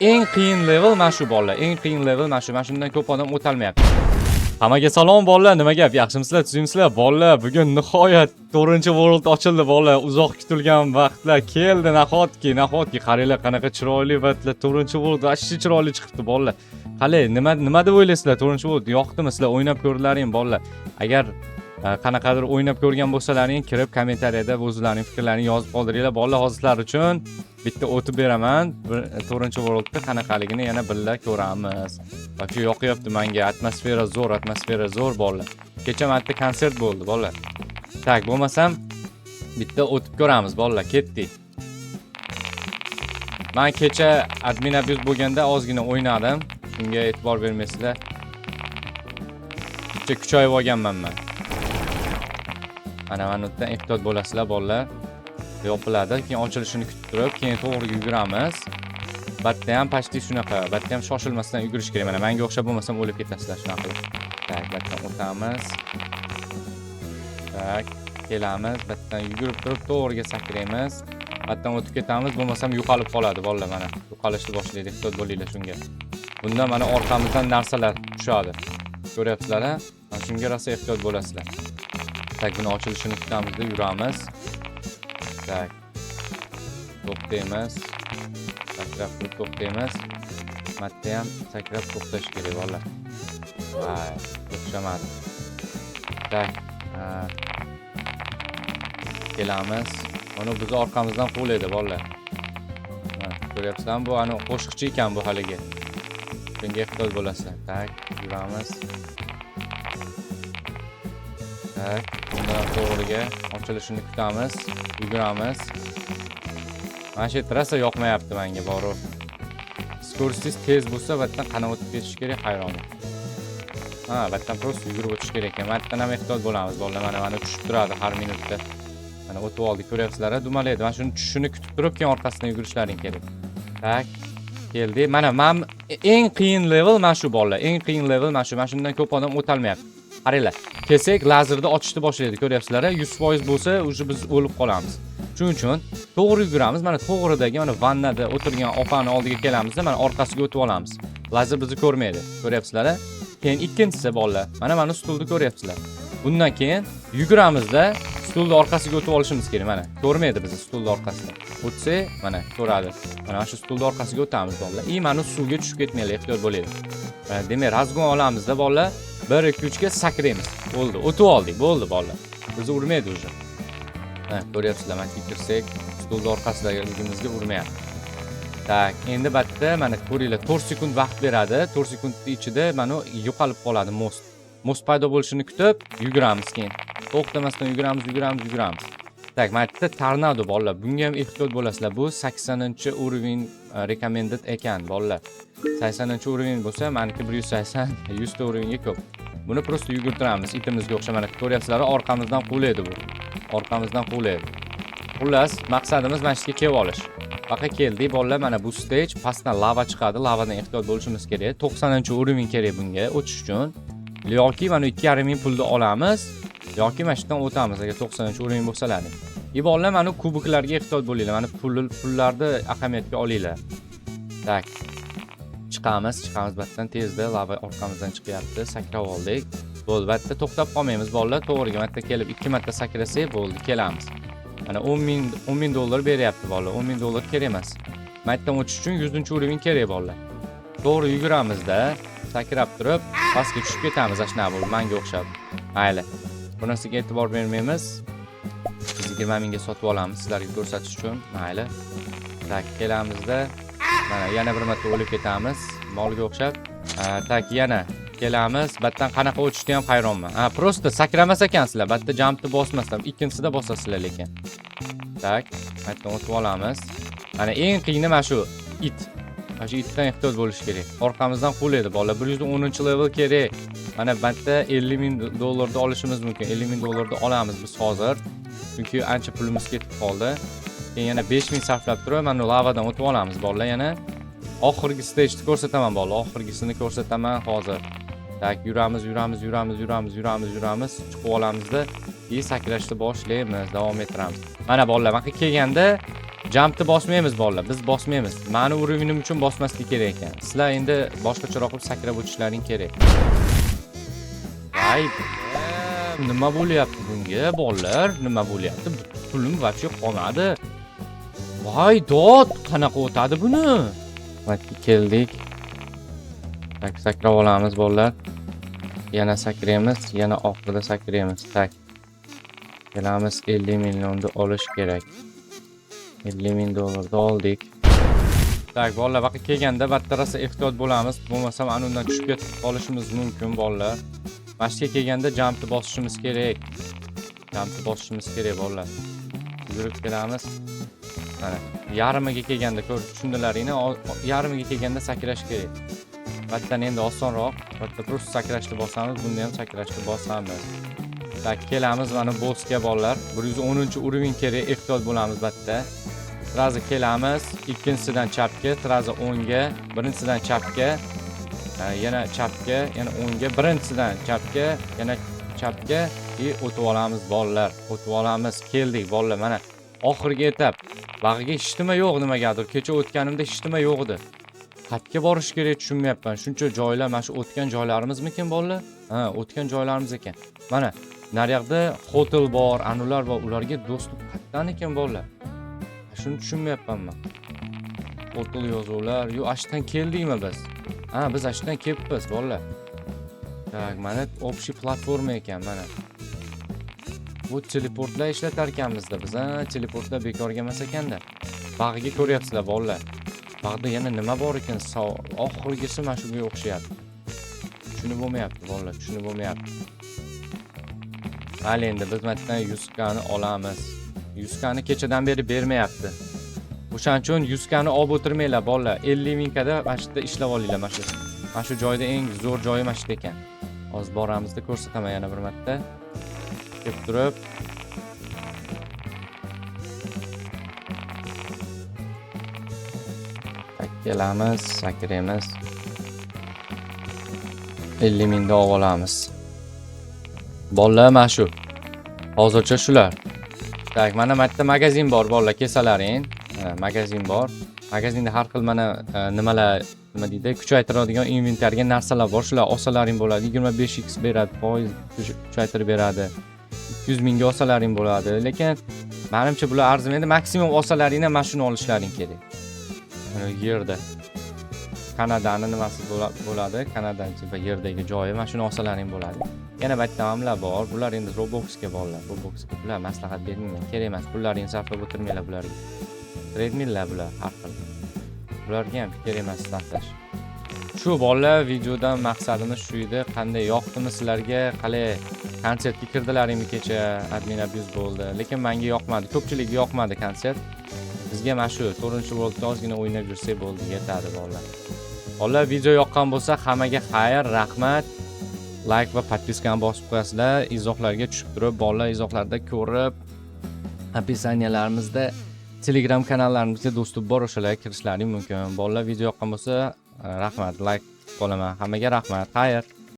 eng qiyin level mana shu bolalar. Eng qiyin level mana shu. Mana shundan ko'p odam o'talmayapti. Hammaga salom bolalar, nima gap? Yaxshimisizlar, tuzimsizlar? Bolalar, bugun nihoyat 4-world ochildi bolalar. Uzoq kutilgan vaqtlar keldi. Nahotki qaranglar qanaqa chiroyli va 4-world ashshi chiroyli chiqibdi bolalar. Qale, nima deb o'ylaysizlar? 4-world yoqdimi sizlar o'ynab ko'rdilaring bolalar? Agar qanaqadir o'ynab ko'rgan bo'lsalaring, kirib kommentariyada o'zlaring fikrlarini yozib qoldiringlar. Bolalar, hozir sizlar uchun bitta o'tib beraman. 4-worldda qanaqaligini yana birga ko'ramiz. Yoki yoqyapti menga, atmosfera zo'r bolalar. Kecha marta konsert bo'ldi bolalar. Tak, bo'lmasam bitta o'tib ko'ramiz bolalar, ketdik. Men kecha admin abuse bo'lganda ozgina o'ynadim. Shunga e'tibor bermaysizlar. Kecha kuchayib olganman men. Mana bundan ehtiyot bo'lasizlar bolalar. Yopiladi, keyin ochilishini kutib turib, keyin to'g'ri yuguramiz. Batda ham pashti shunaqa, batda ham shoshilmasdan yugurish kerak. Mana menga o'xshab bo'lmasam o'lib ketasizlar shunaqa qilib. Tak, batdan o'tamiz. Tak, kelamiz, batdan yugurib turib to'g'riga sakraymiz. Batdan o'tib ketamiz, bo'lmasam yo'qolib qoladi bolalar mana. Yo'qolishni boshlaydi, ehtiyot bo'linglar shunga. Bunda mana orqamizdan narsalar tushadi. Ko'ryapsizlar-a? Mana shunga rosa ehtiyot bo'lasizlar. Tak, buni ochilishini kutamizda yuramiz. Tak. To'xtaymiz. Sakrab turib to'xtaymiz. Matda ham sakrab to'xtash kerak bolalar. Vay, o'xshamadi. Tak. Kelamiz. Mana biz orqamizdan quvlaydi bolalar. Mana ko'ryapsizlarmi? Bu ana qo'shiqchi ekan bu haligi. Bunga ehtiyot bo'lasizlar. Tak, yuramiz. Tak, bundan to'g'riga ochilishini kutamiz, yuguramiz. Mana shu trassa yoqmayapti menga borib. Skorostiz tez bo'lsa, batdan qana o'tib ketish kerak, hayronman. Ha, batdan prosta yugurib o'tish kerak ekan. Batdan ham ehtiyot bo'lamiz bolalar. Mana tushib turadi har minutda. Mana o'tib oldik, ko'ryapsizlar-a? Dumalaydi. Mana shuni tushishini kutib turib, keyin orqasidan yugurishlaring kerak. Tak, keldi. Mana eng qiyin level mana shu bolalar. Eng qiyin level mana shu. Mana shundan ko'p odam o'talmayapti. Qaranglar, kelsak lazerda ochishni boshlaydi, ko'ryapsizlar-a? 100% bo'lsa, o'sha biz o'lib qolamiz. Shuning uchun to'g'ri yuguramiz. Mana to'g'ridagi mana vannada o'tirgan opani oldiga kelamizda, mana orqasiga o'tib olamiz. Lazer bizni ko'rmaydi, ko'ryapsizlar-a? Keyin ikkinchisi bolalar. Mana stulni ko'ryapsizlar. Bundan keyin yuguramizda, stulni orqasiga o'tib olishimiz kerak. Mana ko'rmaydi bizni stulni orqasida. O'tsak, mana ko'radi. Mana shu stulni orqasiga o'tamiz bolalar. Mana suvga tushib ketmaylik, ehtiyot bo'laylik. Demak, razgon olamizda bolalar. 1 2 3 ga sakraymiz. Bo'ldi, o'tib oldik, bo'ldi bolalar. Bizni urmaydi o'sha. Ha, ko'ryapsizlar, mana kirsak, stulni orqasidagimizga urmayapti. Tak, endi batda mana ko'ringlar, 4 sekund vaqt beradi. 4 sekundning ichida mana yo'qolib qoladi most. Most paydo bo'lishini kutib, yuguramiz keyin. To'xtamasdan yuguramiz. Tak, mana bitta tornado bolalar. Bunga ham ehtiyot bo'lasizlar. Bu 80-urovень recommended ekan bolalar. 80-urovень bo'lsa, meniki 180, 100 ta urovеньga ko'p. Buni prosta yugurtiramiz, itimizga o'xshab mana ko'ryapsizlar, orqamizdan quvlaydi bu. Orqamizdan quvlaydi. Xullas, maqsadimiz mana shuga kelib olish. Baqa keldik bolalar, mana bu stage pastdan lava chiqadi, lavadan ehtiyot bo'lishimiz kerak. 90-urovень kerak bunga o'tish uchun. Yoki mana 2,5 ming pulni olamiz, yoki mana shundan o'tamiz agar 90-urovень bo'lsalar. Bolalar, mana kubiklarga ehtiyot bo'linglar. Mana pullarni ahamiyatga olinglar. Tak. Chiqamiz batdan tezda lava orqamizdan chiqyapti. Sakrab oldik. Bo'ldi, batda to'xtab qolmaymiz bolalar. To'g'riga marta kelib 2 marta sakrasak bo'ldi, kelamiz. Mana 10 ming dollar beryapti bolalar. 10 ming dollar kerak emas. Martadan o'tish uchun 100-urovень kerak bolalar. To'g'ri yuguramizda, sakrab turib, pastga tushib ketamiz, ashna bo'ldi, menga o'xshab. Mayli. Bu narsaga e'tibor bermaymiz. 20 mingga sotib olamiz sizlarga ko'rsatish uchun. Mayli. Tak, kelamizda mana yana bir marta o'lib ketamiz, molga o'xshab. Tak, yana kelamiz. Batdan qanaqa o'tishni ham hayronman. Prosta sakramas ekansizlar, batda jumpni bosmasdan, ikkinchisida bosasizlar lekin. Tak, batdan o'tib olamiz. Mana eng qiyini mana shu it. Mana shu itdan ehtiyot bo'lish kerak. Orqamizdan quvlaydi bolalar. 110-level kerak. Mana batda 50 ming dollarni olishimiz mumkin. 50 ming dollarni olamiz biz hozir. Chunki ancha pulimiz ketib qoldi. Keyin yana 5 ming sarflab turib, mana lavadan o'tib olamiz bolalar yana. Oxirgi stageni ko'rsataman bolalar, oxirgisini ko'rsataman hozir. Tak, yuramiz, chiqib olamizda, sakrashni boshlaymiz, davom ettiramiz. Mana bolalar, mana kelganda Jumpni bosmaymiz bolalar, biz bosmaymiz. Meni urovnim uchun bosmaslik kerak ekan. Sizlar endi boshqacharoq qilib sakrab o'tishlaring kerak. Ay, nima bo'lyapti bunga bolalar? Nima bo'lyapti? Pulim вообще qolmadi. Voy, dod, qanaqa o'tadi buni? Vakki keldik. Tak sakrab olamiz bolalar. Yana sakraymiz, yana oxirida sakraymiz. Tak. Kelamiz 50 millionni olish kerak. 50 ming dollarni oldik. Tak, bolalar, vaqt kelganda battarasa ehtiyot bo'lamiz. Bo'lmasa mana undan tushib ketib qolishimiz mumkin bolalar. Mashqa kelganda jumpni bosishimiz kerak. Jumpni bosishimiz kerak bolalar. Yurib kelamiz. Mana yarimiga kelganda tushundilaringmi? Yarimiga kelganda sakrash kerak. Batdan endi osonroq. Batta просто sakrashni bosamiz, bunda ham sakrashni bosamiz. Tak, kelamiz mana bossga bolalar. 110-urovень kerak, ehtiyot bo'lamiz batta. Sirazi kelamiz, ikkinchisidan chapga, sirazi o'ngga, birinchisidan chapga, yana chapga, yana o'ngga, birinchisidan chapga, yana chapga o'tib olamiz bolalar. O'tib olamiz. Keldik bolalar, mana oxirgi etap. Bag'ga hechtima yo'q nimagadir. Kecha o'tganimda hechtima yo'q edi. Qayerga borish kerak tushunmayapman. Shuncha joylar, mana shu o'tgan joylarimizmikin bolalar? Ha, o'tgan joylarimiz ekan. Mana naryoqda hotel bor, anular bor. Ularga do'stlik qayerdan ekan bolalar? Shuni tushunmayapman men. Hotel yozuvlar, yo ashdan keldikmi biz? Ha, biz ashdan kelibmiz bolalar. Tak, mana общий platforma ekan mana. Bu teleportlar ishlatar ekanmizda biz, ha, teleportlar bekorga emas ekanda. Bag'ga ko'ryapsizlar bolalar. Bag'da yana nima bor ekan? Oxirgisi mana shunga o'xshayapti. Tushunib bo'lmayapti bolalar, tushunib bo'lmayapti. Hali endi biz matdan 100 kani olamiz. 100 kani kechadan beri bermayapti. O'shaning uchun 100 kani olib o'tirmanglar bolalar. 50 mingkada mana shu yerda ishlab olinglar mana shu. Mana shu joyda eng zo'r joyi mana shu ekan. Hozir boramizda ko'rsataman yana bir marta. Kelib turib. Kelamiz, sakraymiz. 50 mingni olib olamiz. Bolalar mana shu. Hozircha shular. Tak, mana bitta magazin bor bolalar, kelsalaring. Magazin bor. Magazinda har xil mana nimalar, nima deydi, kuchaytiradigan inventarga narsalar bor. Shular olsalaring bo'ladi. 25x beradi, foiz kuchaytirib beradi. 200 mingga olsalaring bo'ladi. Lekin menimcha bular arzimaydi. Maksimum olsalaringdan mana shuni olishlaring kerak. Yerda Kanadani nimasi bo'ladi? Kanadachi va yerdagi joyi mana shuni olsalaring bo'ladi. Yana baytamlar bor. Bular endi Robloxga bolalar. Robloxga bular maslahat bermayman. Kerak emas. Pullaringizni sarflab o'tirmanglar bularga. Treadmilllar bular har xil. Bularga ham kerak emas sarflash. Shu bolalar, videodan maqsadimiz shu edi. Qanday yoqdimi sizlarga? Qalay konsertga kirdilaringmi kecha? Admin abuse bo'ldi. Lekin menga yoqmadi. Ko'pchilikga yoqmadi konsert. Bizga mana shu 4-worldda ozgina o'ynab yursak bo'ldi, yetadi bolalar. Bolalar, video yoqqan bo'lsa hammaga xayr, rahmat. Like va podpiskani bosib qo'yasizlar. Izohlarga tushib turib, bolalar izohlarda ko'rib, opisaniyalarimizda Telegram kanallarimizga do'stlik bor, o'shalarga kirishlaring mumkin. Bolalar, video yoqqan bo'lsa rahmat, like qolaman. Hammaga rahmat, xayr.